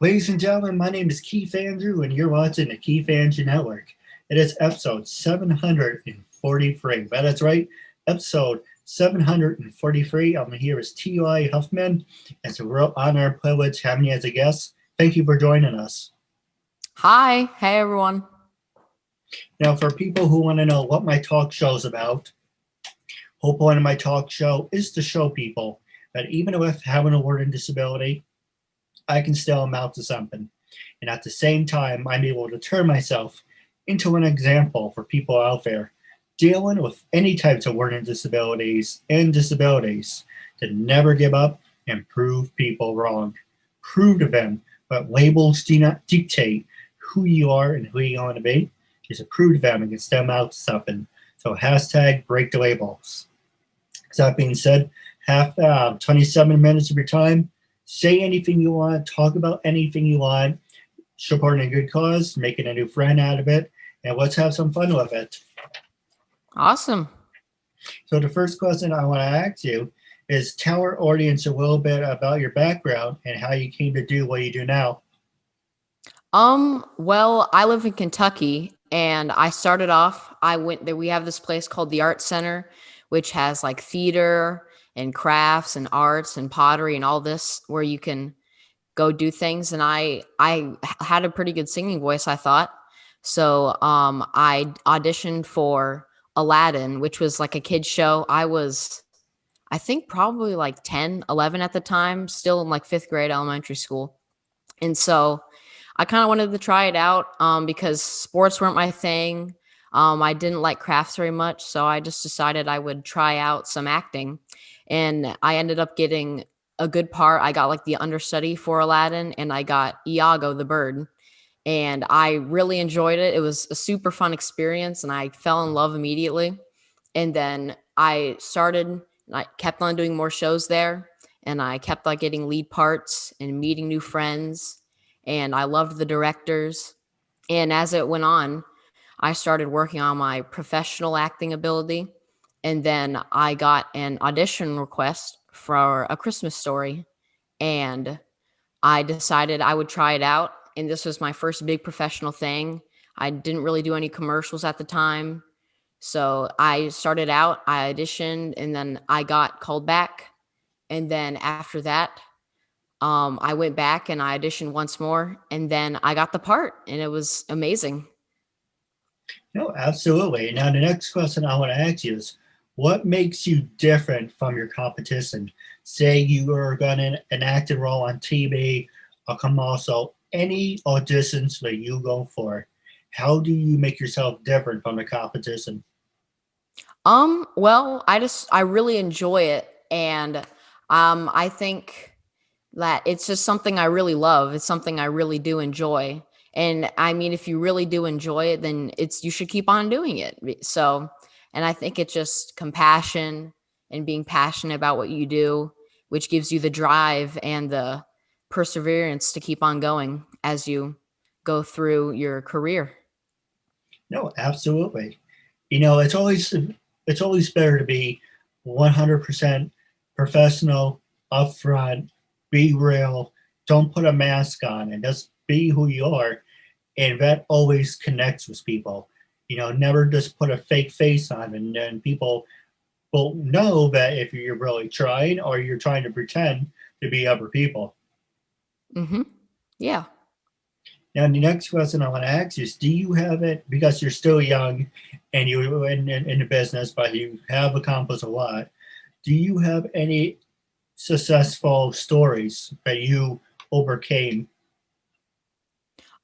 Ladies and gentlemen, my name is Keith Andrew, and you're watching the KeithAndrewNetwork. It is episode 743. That's right, episode 743. I'm here with T.Y. Huffman. It's a real honor and privilege having you as a guest. Thank you for joining us. Hi. Hey, everyone. Now, for people who want to know what my talk show is about, whole point of my talk show is to show people that even with having a learning disability, I can still amount to something. And at the same time, I'm able to turn myself into an example for people out there dealing with any types of learning disabilities and disabilities to never give up and prove people wrong. Prove to them that labels do not dictate who you are and who you want to be. Is to prove to them and can stem out to something. So hashtag break the labels. That being said, have 27 minutes of your time. Say anything you want, talk about anything you want, supporting a good cause, making a new friend out of it, and let's have some fun with it. Awesome. So the first question I want to ask you is tell our audience a little bit about your background and how you came to do what you do now. Well, I live in Kentucky and I started off, I went there. We have this place called the Art Center, which has like theater and crafts and arts and pottery and all this where you can go do things. And I had a pretty good singing voice, I thought. So I auditioned for Aladdin, which was like a kid's show. I think probably like 10, 11 at the time, still in like fifth grade elementary school. And so I kind of wanted to try it out because sports weren't my thing. I didn't like crafts very much. So I just decided I would try out some acting. And I ended up getting a good part. I got like the understudy for Aladdin and I got Iago the bird. And I really enjoyed it. It was a super fun experience and I fell in love immediately. And then I kept on doing more shows there and I kept like getting lead parts and meeting new friends and I loved the directors. And as it went on, I started working on my professional acting ability. And then I got an audition request for A Christmas Story. And I decided I would try it out. And this was my first big professional thing. I didn't really do any commercials at the time. So I started out, I auditioned, and then I got called back. And then after that, I went back and I auditioned once more, and then I got the part, and it was amazing. No, absolutely. Now, the next question I want to ask you is what makes you different from your competition? Say you are going to enact a role on TV or commercial, any auditions that you go for. How do you make yourself different from the competition? Well, I really enjoy it, and I think that it's just something I really love. It's something I really do enjoy. And I mean, if you really do enjoy it, then you should keep on doing it. So, and I think it's just compassion and being passionate about what you do, which gives you the drive and the perseverance to keep on going as you go through your career. No, absolutely. It's always better to be 100% professional, upfront, be real, don't put a mask on, and just be who you are. And that always connects with people. Never just put a fake face on, and then people will know that if you're really trying or you're trying to pretend to be other people. Mm-hmm. Yeah. Now, the next question I want to ask you is, do you have it, because you're still young and you're in the business, but you have accomplished a lot, do you have any successful stories that you overcame?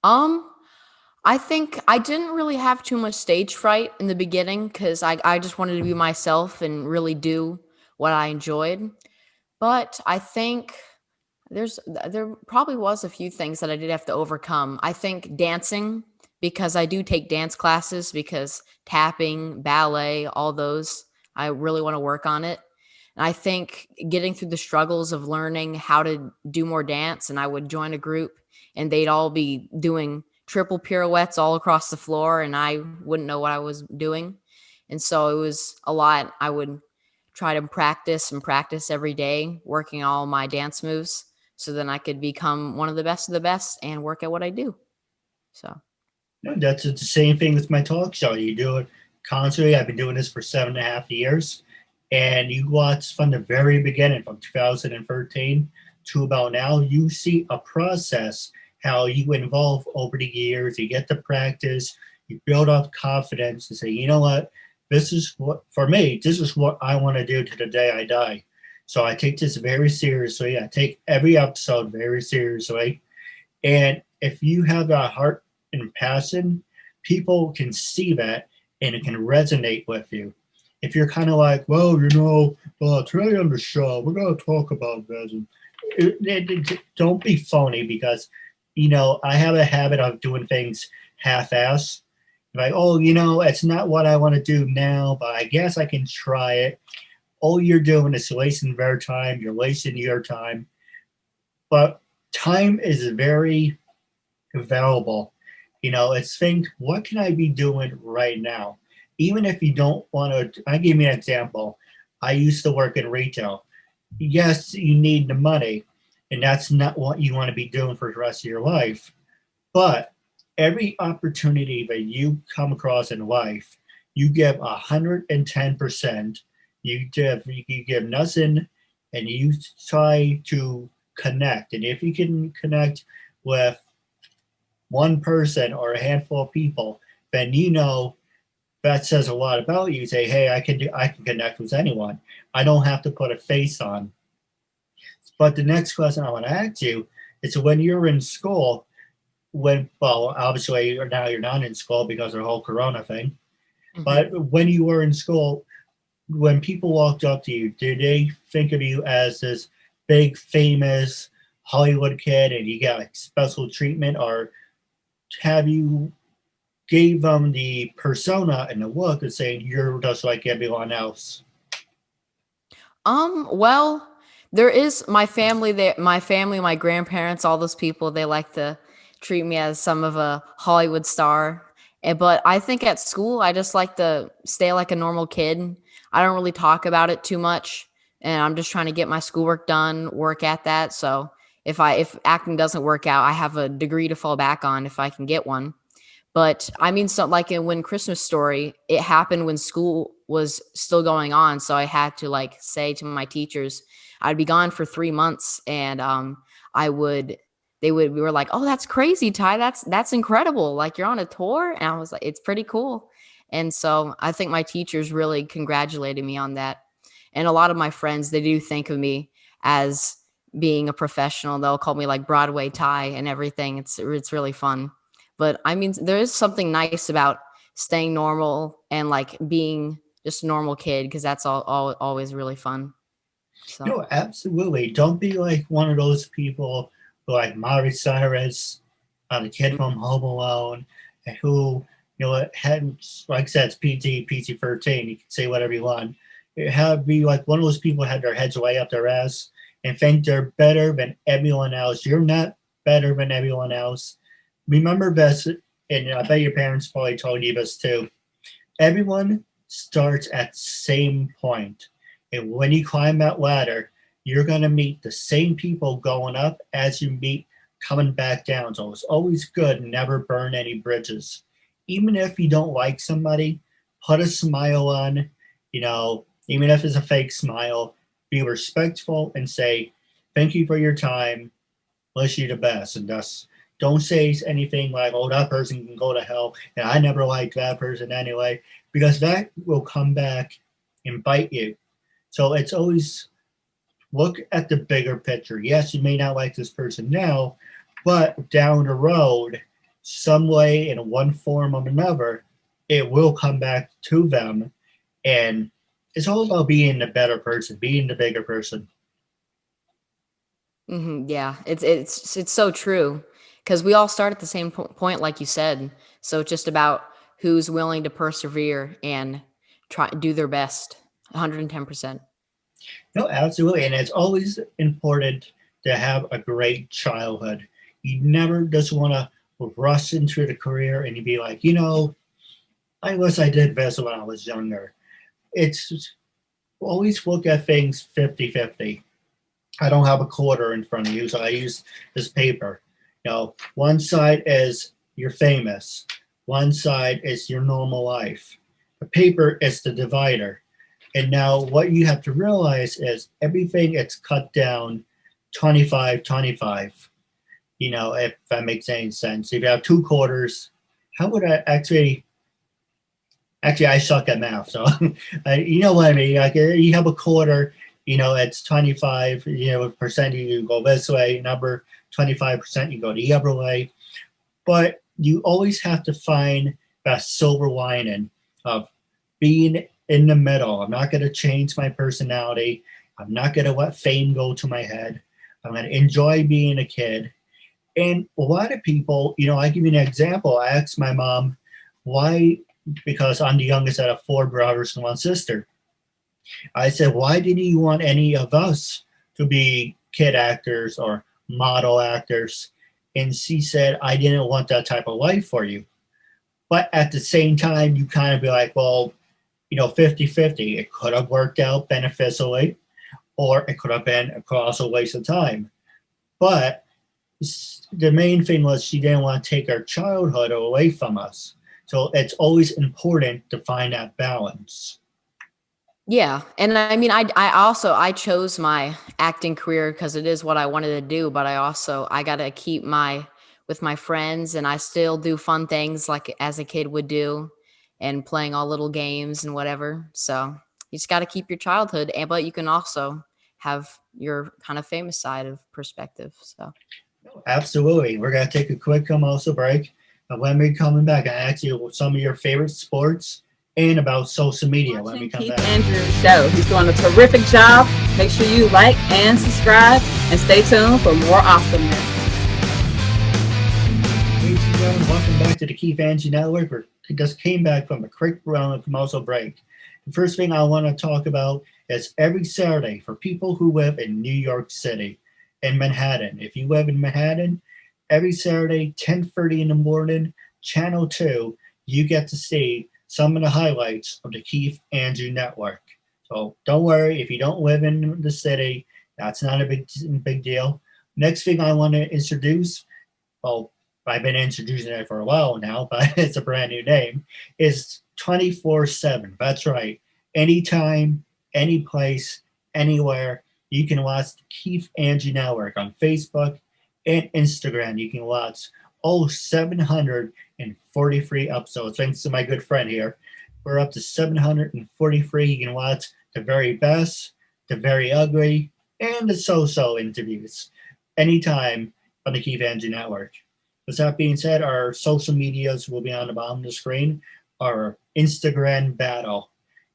Um, I think I didn't really have too much stage fright in the beginning because I just wanted to be myself and really do what I enjoyed. But I think there probably was a few things that I did have to overcome. I think dancing, because I do take dance classes, because tapping, ballet, all those, I really want to work on it. And I think getting through the struggles of learning how to do more dance, and I would join a group and they'd all be doing triple pirouettes all across the floor, and I wouldn't know what I was doing. And so it was a lot. I would try to practice and practice every day, working all my dance moves. so then I could become one of the best and work at what I do. So, No, that's the same thing with my talk show. You do it constantly. I've been doing this for 7.5 years. And you watch from the very beginning, from 2013 to about now, you see a process, how you evolve over the years. You get to practice, you build up confidence and say, you know what, this is what, for me, this is what I want to do to the day I die. So I take this very seriously. I take every episode very seriously. And if you have that heart and passion, people can see that and it can resonate with you. If you're kind of like, well, today on the show, we're going to talk about this. Don't be phony because, I have a habit of doing things half-ass. Like, oh, it's not what I want to do now, but I guess I can try it. All you're doing is wasting their time. You're wasting your time. But time is very valuable. It's think, what can I be doing right now? Even if you don't want to, I give you an example. I used to work in retail. Yes, you need the money, and that's not what you want to be doing for the rest of your life. But every opportunity that you come across in life, you give 110%. You give nothing, and you try to connect. And if you can connect with one person or a handful of people, then that says a lot about you. Say, hey, I can connect with anyone. I don't have to put a face on. But the next question I want to ask you is, when you're in school, obviously now you're not in school because of the whole Corona thing. mhm. But when you were in school, when people walked up to you, did they think of you as this big famous Hollywood kid and you got like special treatment, or have you gave them the persona and the look of saying you're just like everyone else? Well, there is my family there, my grandparents, all those people, they like to treat me as some of a Hollywood star. But I think at school, I just like to stay like a normal kid. I don't really talk about it too much, and I'm just trying to get my schoolwork done, work at that. So if acting doesn't work out, I have a degree to fall back on if I can get one. But I mean, so like in When Christmas Story, it happened when school was still going on. So I had to like say to my teachers, I'd be gone for 3 months, and I would, we were like, oh, that's crazy, Ty. That's incredible. Like you're on a tour. And I was like, it's pretty cool. And so I think my teachers really congratulated me on that. And a lot of my friends, they do think of me as being a professional. They'll call me like Broadway Ty and everything. It's really fun. But I mean, there is something nice about staying normal and like being just a normal kid, because that's always really fun. So, No, absolutely. Don't be like one of those people who like Miley Cyrus, the kid from Home Alone, who had, like I said, it's PG 13. You can say whatever you want. It had be like one of those people who had their heads way up their ass and think they're better than everyone else. You're not better than everyone else. Remember this, and I bet your parents probably told you this too. Everyone starts at the same point. And when you climb that ladder, you're going to meet the same people going up as you meet coming back down. So it's always good, never burn any bridges. Even if you don't like somebody, put a smile on, even if it's a fake smile, be respectful and say, thank you for your time. Wish you the best. And thus, don't say anything like, oh, that person can go to hell, and I never liked that person anyway, because that will come back and bite you. So it's always look at the bigger picture. Yes, you may not like this person now, but down the road, some way, in one form or another, it will come back to them. And it's all about being the better person, being the bigger person. yeah, it's so true, because we all start at the same point, like you said. So it's just about who's willing to persevere and try do their best, 110%. No, absolutely. And it's always important to have a great childhood. You never just want to rush into the career and you be like, I wish I did this when I was younger. It's always look at things 50-50. I don't have a quarter in front of you, so I use this paper. One side is you're famous, one side is your normal life. The paper is the divider. And now what you have to realize is everything is cut down 25, 25. If that makes any sense. If you have two quarters, how would I actually I suck at math, so you know what I mean. Like you have a quarter, it's 25, percent you go this way, number 25% you go the other way. But you always have to find that silver lining of being in the middle. I'm not going to change my personality. I'm not going to let fame go to my head. I'm going to enjoy being a kid. And a lot of people, I give you an example. I asked my mom why, because I'm the youngest out of four brothers and one sister. I said, why didn't you want any of us to be kid actors or model actors? And she said, I didn't want that type of life for you. But at the same time, you kind of be like, well, 50-50. It could have worked out beneficially, or it could have been a colossal waste of time. But the main thing was she didn't want to take our childhood away from us. So it's always important to find that balance. Yeah. And I mean, I chose my acting career because it is what I wanted to do, but I got to keep with my friends, and I still do fun things like as a kid would do, and playing all little games and whatever. So you just got to keep your childhood, but you can also have your kind of famous side of perspective. So Absolutely. We're going to take a quick commercial break. And when we're coming back, I ask you some of your favorite sports and about social media when we come Keith back. Andrew's show. He's doing a terrific job. Make sure you like and subscribe, and stay tuned for more awesomeness. Ladies and gentlemen, welcome back to the Keith Andrew Network. We just came back from a quick round of commercial break. The first thing I want to talk about is every Saturday for people who live in New York City and Manhattan. If you live in Manhattan, every Saturday, 10:30 in the morning, Channel 2, you get to see some of the highlights of the Keith Andrew Network. So don't worry, if you don't live in the city, that's not a big deal. Next thing I want to introduce, well, I've been introducing it for a while now, but it's a brand new name, is 24/7. That's right. Anytime, any place, anywhere, you can watch the Keith Andrew Network on Facebook and Instagram. You can watch 743 episodes. Thanks to my good friend here. We're up to 743. You can watch the very best, the very ugly, and the so-so interviews anytime on the Keith Andrew Network. With that being said, our social medias will be on the bottom of the screen. Our Instagram battle.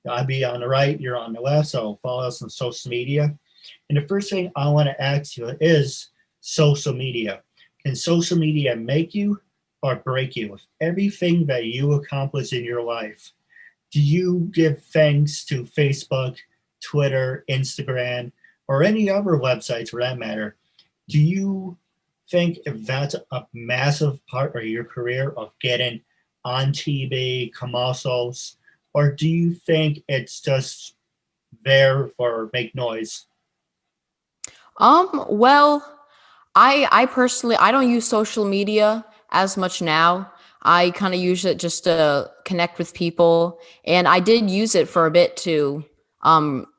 I'll be on the right, you're on the left, so follow us on social media. And the first thing I want to ask you is social media. Can social media make you or break you? With everything that you accomplish in your life, do you give thanks to Facebook, Twitter, Instagram, or any other websites for that matter? Do you think if that's a massive part of your career of getting on TV, commercials, or do you think it's just there for make noise? Well, I personally I don't use social media as much now. I kind of use it just to connect with people, and I did use it for a bit to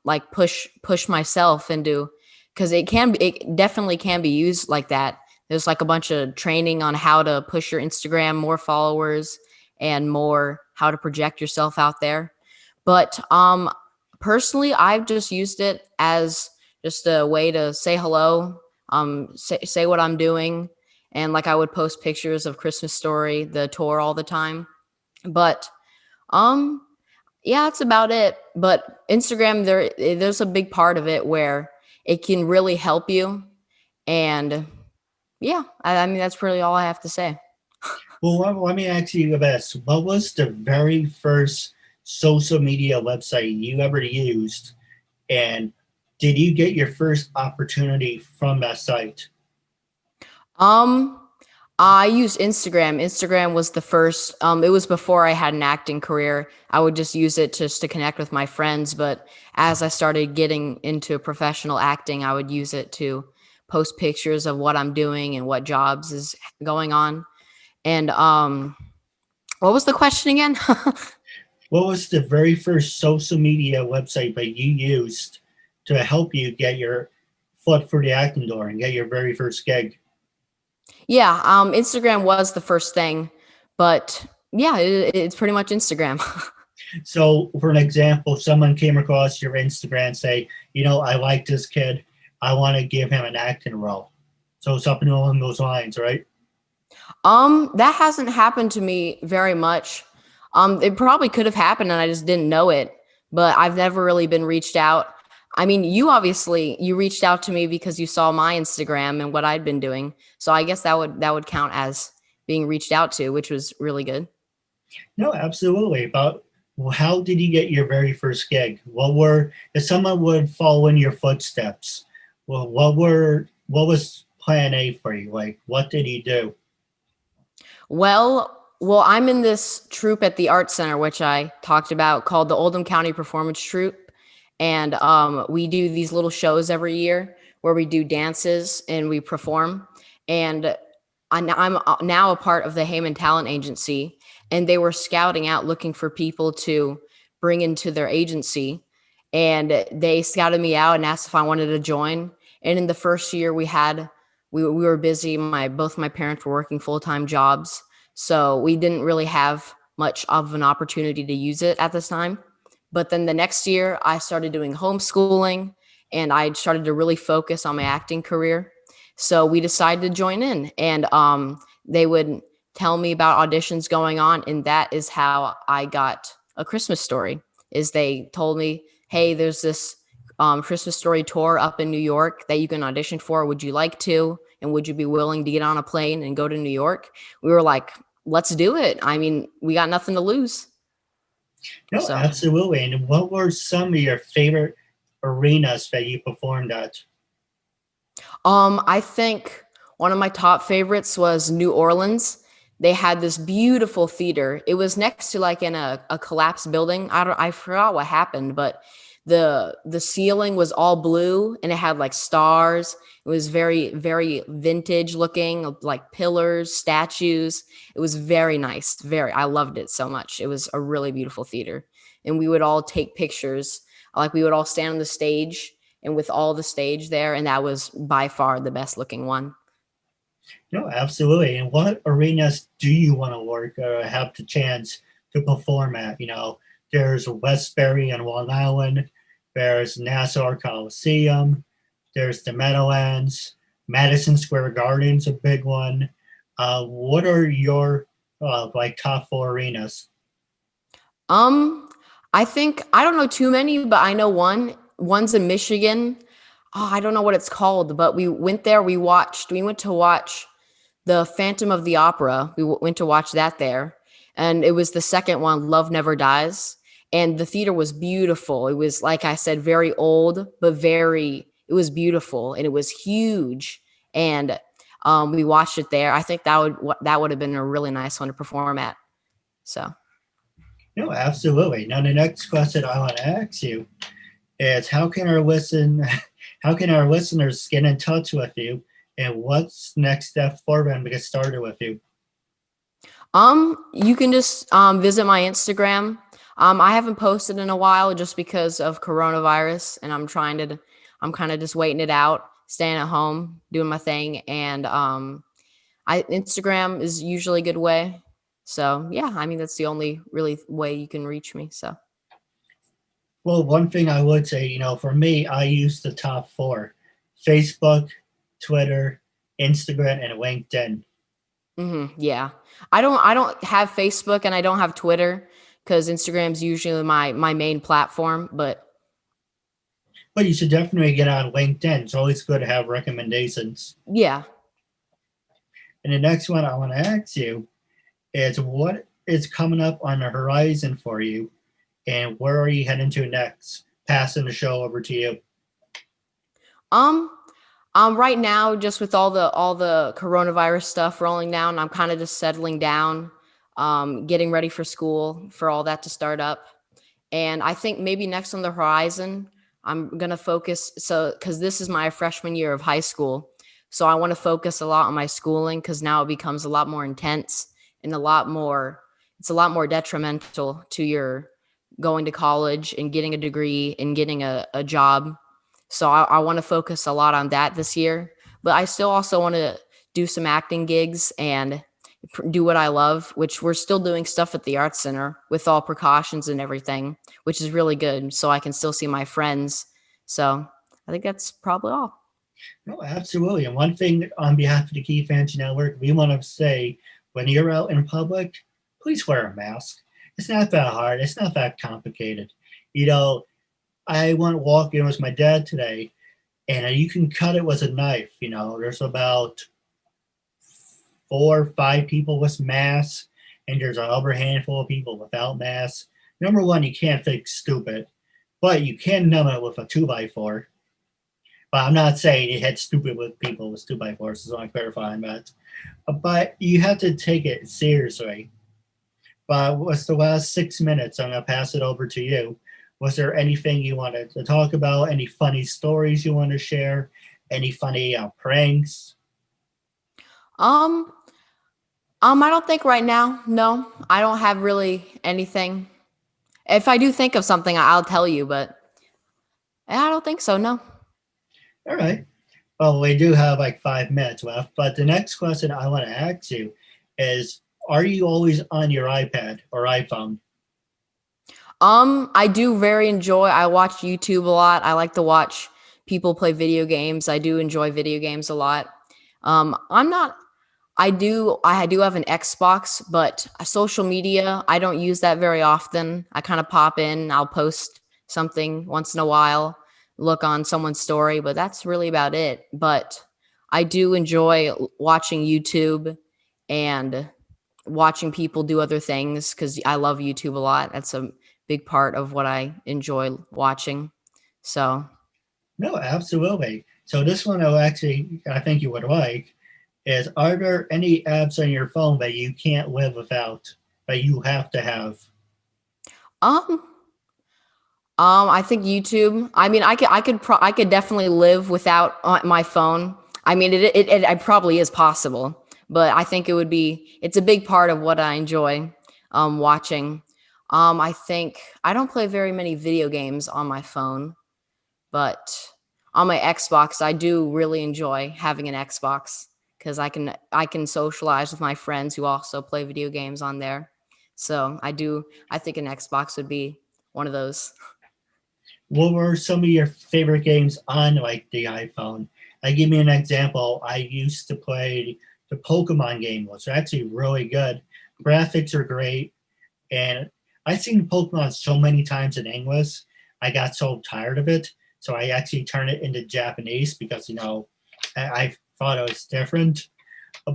like push myself into, because it definitely can be used like that. There's like a bunch of training on how to push your Instagram, more followers, and more how to project yourself out there. But personally, I've just used it as just a way to say hello, say what I'm doing. And like I would post pictures of Christmas Story, the tour, all the time. But um yeah, that's about it. But Instagram, there's a big part of it where it can really help you. And yeah, I mean that's really all I have to say. Well, let me ask you this. What was the very first social media website you ever used? And did you get your first opportunity from that site? Um I use Instagram. Instagram was the first. It was before I had an acting career. I would just use it just to connect with my friends. But as I started getting into professional acting, I would use it to post pictures of what I'm doing and what jobs is going on. And what was the question again? What was the very first social media website that you used to help you get your foot through the acting door and get your very first gig? Yeah, Instagram was the first thing, but yeah, it's pretty much Instagram. So, for an example, someone came across your Instagram, say, I like this kid. I want to give him an acting role. So, something along those lines, right? That hasn't happened to me very much. It probably could have happened and I just didn't know it, but I've never really been reached out. I mean, you reached out to me because you saw my Instagram and what I'd been doing. So I guess that would count as being reached out to, which was really good. No, absolutely. But how did you get your very first gig? If someone would follow in your footsteps, well, what was plan A for you? Like, what did you do? Well, I'm in this troupe at the Art Center, which I talked about, called the Oldham County Performance Troupe. And we do these little shows every year where we do dances and we perform. And I'm now a part of the Heyman Talent Agency, and they were scouting out looking for people to bring into their agency. And they scouted me out and asked if I wanted to join. And in the first year we were busy. Both my parents were working full-time jobs. So we didn't really have much of an opportunity to use it at this time. But then the next year I started doing homeschooling and I started to really focus on my acting career. So we decided to join in, and they would tell me about auditions going on. And that is how I got A Christmas Story, is they told me, hey, there's this Christmas Story tour up in New York that you can audition for. Would you like to? And would you be willing to get on a plane and go to New York? We were like, let's do it. I mean, we got nothing to lose. No, So, absolutely. And what were some of your favorite arenas that you performed at? I think one of my top favorites was New Orleans. They had this beautiful theater. It was next to like in a collapsed building. I forgot what happened, but the ceiling was all blue and it had like stars. It was very, very vintage looking, like pillars, statues. It was very nice. I loved it so much. It was a really beautiful theater. And we would all take pictures. Like we would all stand on the stage and with all the stage there. And that was by far the best looking one. No, absolutely. And what arenas do you want to work or have the chance to perform at? There's Westbury and Long Island. There's Nassau Coliseum. There's the Meadowlands. Madison Square Garden's a big one. What are your top four arenas? I think I don't know too many, but I know one. One's in Michigan. Oh, I don't know what it's called, but we went there. We went to watch the Phantom of the Opera. We went to watch that there. And it was the second one, Love Never Dies. And the theater was beautiful. It was, like I said, very old, but it was beautiful and it was huge. And we watched it there. I think that would have been a really nice one to perform at. So. No, absolutely. Now, the next question I want to ask you is how can our listeners get in touch with you, and what's next step for them to get started with you? You can just visit my Instagram. I haven't posted in a while just because of coronavirus, and I'm kind of just waiting it out, staying at home, doing my thing, and Instagram is usually a good way. So yeah, I mean that's the only really way you can reach me. So. Well, one thing I would say, for me, I use the top four: Facebook, Twitter, Instagram, and LinkedIn. Yeah, I don't have Facebook and I don't have Twitter because Instagram's usually my main platform. But you should definitely get on LinkedIn. It's always good to have recommendations. Yeah. And the next one I want to ask you is what is coming up on the horizon for you, and where are you heading to next? Passing the show over to you. Right now, just with all the coronavirus stuff rolling down, I'm kind of just settling down, getting ready for school, for all that to start up. And I think maybe next on the horizon, I'm gonna focus. So, because this is my freshman year of high school, so I want to focus a lot on my schooling because now it becomes a lot more intense and a lot more. It's a lot more detrimental to your going to college and getting a degree and getting a job. So I want to focus a lot on that this year. But I still also want to do some acting gigs and do what I love, which we're still doing stuff at the Arts Center with all precautions and everything, which is really good. So I can still see my friends. So I think that's probably all. No, absolutely. And one thing on behalf of the Keith Andrew Network, we want to say when you're out in public, please wear a mask. It's not that hard. It's not that complicated. You know, I went walking with my dad today, and you can cut it with a knife. You know, there's about 4 or 5 people with masks, and there's another handful of people without masks. Number one, you can't think stupid, but you can numb it with a 2x4. But I'm not saying it had stupid with people with 2x4s, so I'm clarifying that. But you have to take it seriously. But what's the last 6 minutes? I'm going to pass it over to you. Was there anything you wanted to talk about? Any funny stories you want to share? Any funny pranks? I don't think right now. No, I don't have really anything. If I do think of something, I'll tell you, but I don't think so. No. All right. Well, we do have like 5 minutes left, but the next question I want to ask you is, are you always on your iPad or iPhone? I do very enjoy. I watch YouTube a lot. I like to watch people play video games. I do enjoy video games a lot. I'm not. I do have an Xbox, but social media, I don't use that very often. I kind of pop in, I'll post something once in a while, look on someone's story, but that's really about it. But I do enjoy watching YouTube and watching people do other things because I love YouTube a lot. That's a big part of what I enjoy watching. So, No, absolutely. So this one I think you would like is, are there any apps on your phone that you can't live without, that you have to have? um, I think YouTube. I mean, I could definitely live without my phone. I mean, it probably is possible, but I think it's a big part of what I enjoy watching. I think I don't play very many video games on my phone, but on my Xbox, I do really enjoy having an Xbox because I can socialize with my friends who also play video games on there. So I think an Xbox would be one of those. What were some of your favorite games on like the iPhone? Give me an example. I used to play the Pokemon game, which was actually really good. Graphics are great, and I've seen Pokemon so many times in English, I got so tired of it. So I actually turned it into Japanese because, I thought it was different.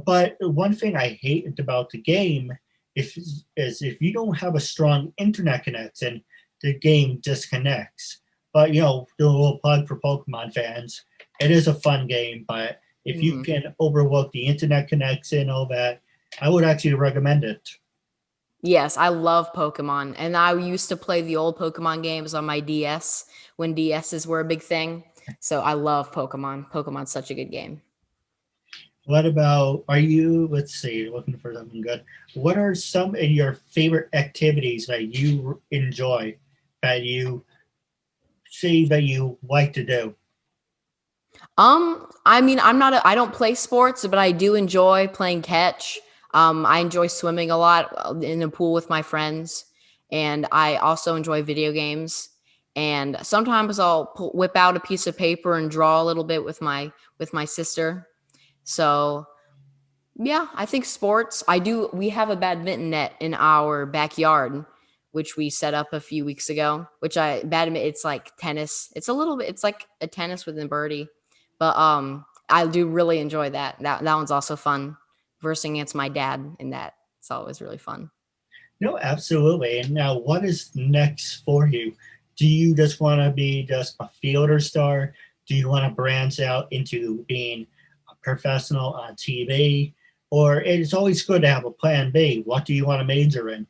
But one thing I hate about the game is if you don't have a strong internet connection, the game disconnects. But, do a little plug for Pokemon fans. It is a fun game, but if you can overlook the internet connection, all that, I would actually recommend it. Yes, I love Pokemon, and I used to play the old Pokemon games on my DS when DSs were a big thing. So I love Pokemon. Pokemon's such a good game. What about, let's see, looking for something good. What are some of your favorite activities that you enjoy, that you see that you like to do? I mean, I don't play sports, but I do enjoy playing catch. I enjoy swimming a lot in the pool with my friends, and I also enjoy video games. And sometimes I'll whip out a piece of paper and draw a little bit with my sister. So, yeah, I think sports. We have a badminton net in our backyard, which we set up a few weeks ago. Badminton, it's like tennis. It's like a tennis with a birdie, but I do really enjoy that. That one's also fun. Versing against my dad in that, it's always really fun. No, absolutely. And now, what is next for you? Do you just want to be just a fielder star? Do you want to branch out into being a professional on TV? Or it's always good to have a plan B. What do you want to major in?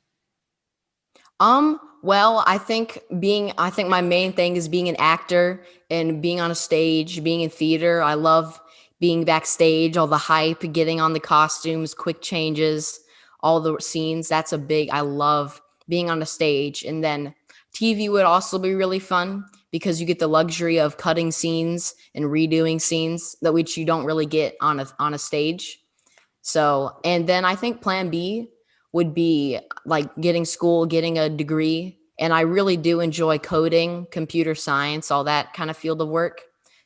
Well, I think my main thing is being an actor and being on a stage, being in theater. I love being backstage, all the hype, getting on the costumes, quick changes, all the scenes. I love being on a stage. And then TV would also be really fun because you get the luxury of cutting scenes and redoing scenes that which you don't really get on a stage. So, and then I think plan B would be like getting a degree. And I really do enjoy coding, computer science, all that kind of field of work.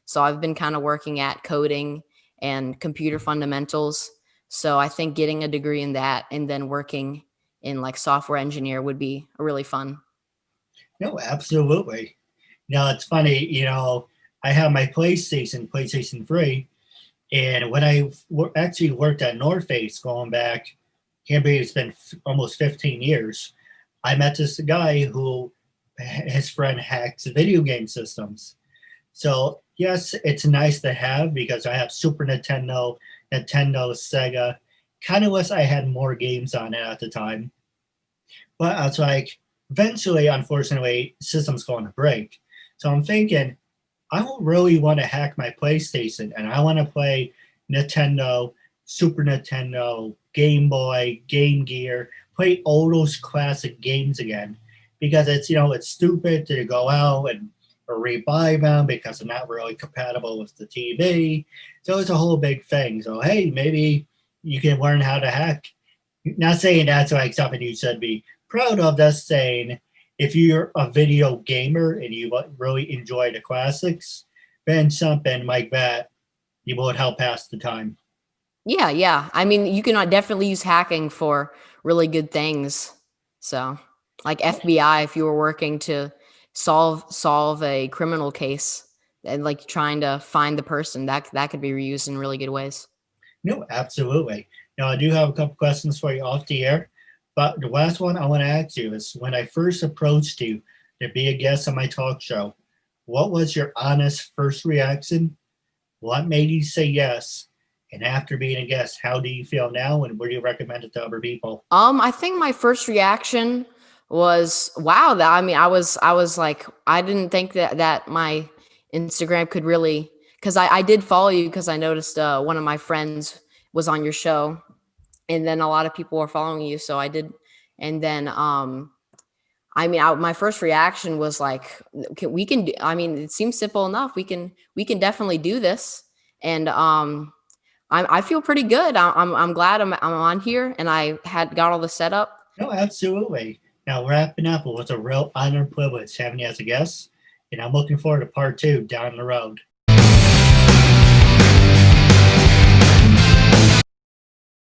So I've been kind of working at coding and computer fundamentals. So I think getting a degree in that and then working in like software engineer would be really fun. No, absolutely. Now it's funny, I have my PlayStation 3, and when I actually worked at North Face going back, can't believe it's been almost 15 years. I met this guy who his friend hacks video game systems. So yes, it's nice to have because I have Super Nintendo, Sega. Kind of wish I had more games on it at the time. But I was like, eventually, unfortunately, system's going to break. So I'm thinking, I don't really want to hack my PlayStation, and I want to play Nintendo, Super Nintendo, Game Boy, Game Gear, play all those classic games again, because it's stupid to go out and or rebuy them because they're not really compatible with the TV. So it's a whole big thing. So hey, maybe you can learn how to hack. Not saying that's like something you should be proud of. Just saying if you're a video gamer and you really enjoy the classics, then something like that you will help pass the time. Yeah, yeah. I mean, you can definitely use hacking for really good things. So, like FBI, if you were working to solve a criminal case and like trying to find the person, that could be reused in really good ways. No, absolutely. Now, I do have a couple questions for you off the air, but the last one I want to ask you is when I first approached you to be a guest on my talk show, what was your honest first reaction? What made you say yes? And after being a guest, how do you feel now and would you recommend it to other people? I think my first reaction was wow. That I mean, I was like, I didn't think that my Instagram could really because I did follow you because I noticed one of my friends was on your show, and then a lot of people were following you, so I did, and then I mean, my first reaction was like, we can do. I mean, it seems simple enough. We can definitely do this, and I feel pretty good. I'm glad I'm on here, and I had got all the setup. No, absolutely. Now, wrapping up, it was a real honor and privilege having you as a guest, and I'm looking forward to part two down the road.